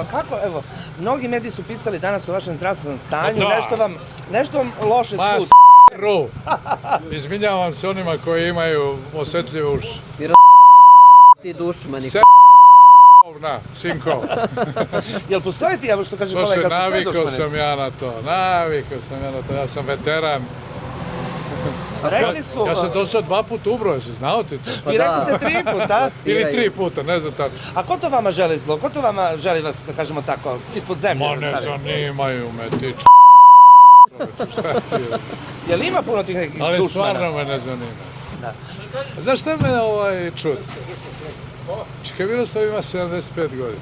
Kako, evo, mnogi mediji su pisali danas o vašem zdravstvenom stanju, Da. nešto vam loše Ma služi. s***ru. Izvinjavam se onima koji imaju osjetljive uši. Ti dušmani. Na, sinko. Jel postoje ti, evo što kaže kolega, Slušaj, postoje navikao dušmani? sam ja na to, ja sam veteran. Rekli su, Ja sam došao 2 puta umro, jesi znao ti to? i rekli ste 3 puta, Ili 3 puta, ne znam tačno. a ko to vama želi zlo? Ko to vama želi vas, da kažemo tako, ispod zemlje Ma da ne stavi? zanimaju me ti šta ti je? Jel ima puno tih nekih Ali dušmana? stvarno me ne zanima. Da. Znaš šta me čudi? Čika Miroslav ima 75 godina.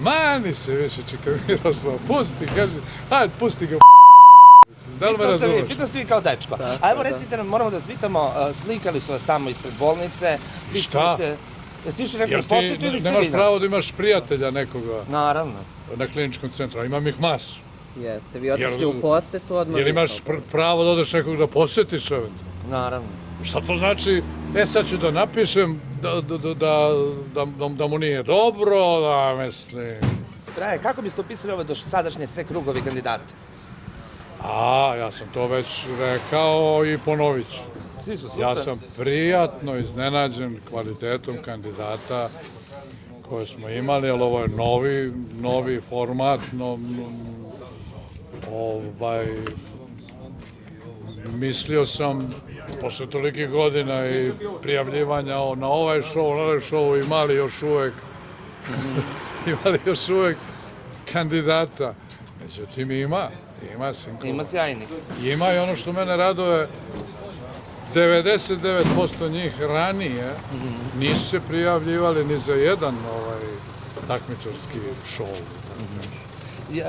Mani se više Čika Miroslav, pusti, kaže, hajde pusti ga Da li me razumeš? Pitan ste vi kao dečko. A evo recite nam, moramo da vas pitamo, slikali su vas tamo ispred bolnice. Šta? Jeste išli nekom Jer posjetu ti ili ste nemaš vidjeli? pravo da imaš prijatelja nekoga Naravno. na kliničkom centru, a imam ih masu. Jeste, vi otišli u posetu odmah. Jer imaš pravo da odeš nekog da posjetiš eventualno. Naravno. Šta to znači? Sad ću da napišem da mu nije dobro, da mislim... Traje, kako biste opisali ove sadašnje sve krugovi kandidata? Ja sam to već rekao i ponovit ću. Svi su super. Ja sam prijatno iznenađen kvalitetom kandidata koje smo imali, ali ovo je novi format, mislio sam, posle tolikih godina i prijavljivanja na ovaj show, imali još uvek kandidata. Međutim, ima Sinko. Ima sjajni. Ima i ono što mene raduje, 99% njih ranije nisu se prijavljivali ni za jedan takmičarski show.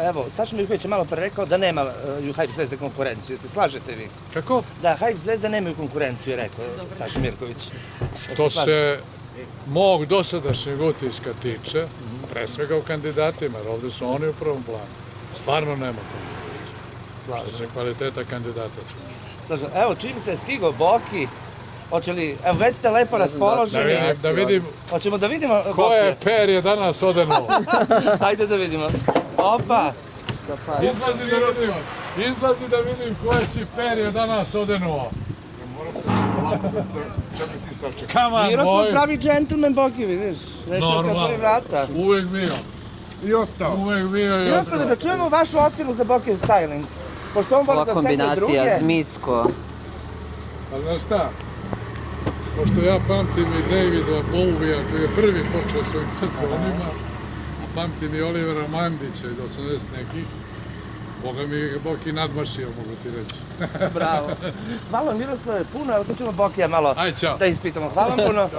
Evo, Saša Mirković je malo pre rekao da nema Hype Zvezde konkurenciju. Se slažete vi? Kako? Da, Hype Zvezda nemaju konkurenciju, je rekao Saša Mirković. Što se mog dosadašnjeg utiska tiče, pre svega u kandidatima, jer ovde su oni u prvom planu, stvarno nema konkurencije. Što se kvaliteta kandidata tiče. Evo, čim se stigao Boki, hoće li, evo već ste lepo raspoloženi. Da vidim Hoćemo da vidimo koje Boki. perje danas odenuo. Ajde da vidimo. Opa! Izlazi da vidim koje si perje danas odenuo. Come on, Miroslav boy. pravi džentlmen Boki, vidiš. Rešio te otvori vrata. Uvek bio. I ostao. Uvek bio i Miroslav, ostao. da čujemo vašu ocenu za Bokijev styling. Pošto on voli Ova da cene druge. kombinacija zmijsko. A znaš šta? Pošto ja pamtim i Davida Bowija koji je prvi počeo svojim kanzonima, a pamtim i Olivera Mandića iz 80 nekih, Boga mi je Boki nadmašio, mogu ti reći. Bravo. Hvala Miroslave puno, evo sad ćemo Bokija malo Aj, ćao. da ispitamo. Hvala vam puno.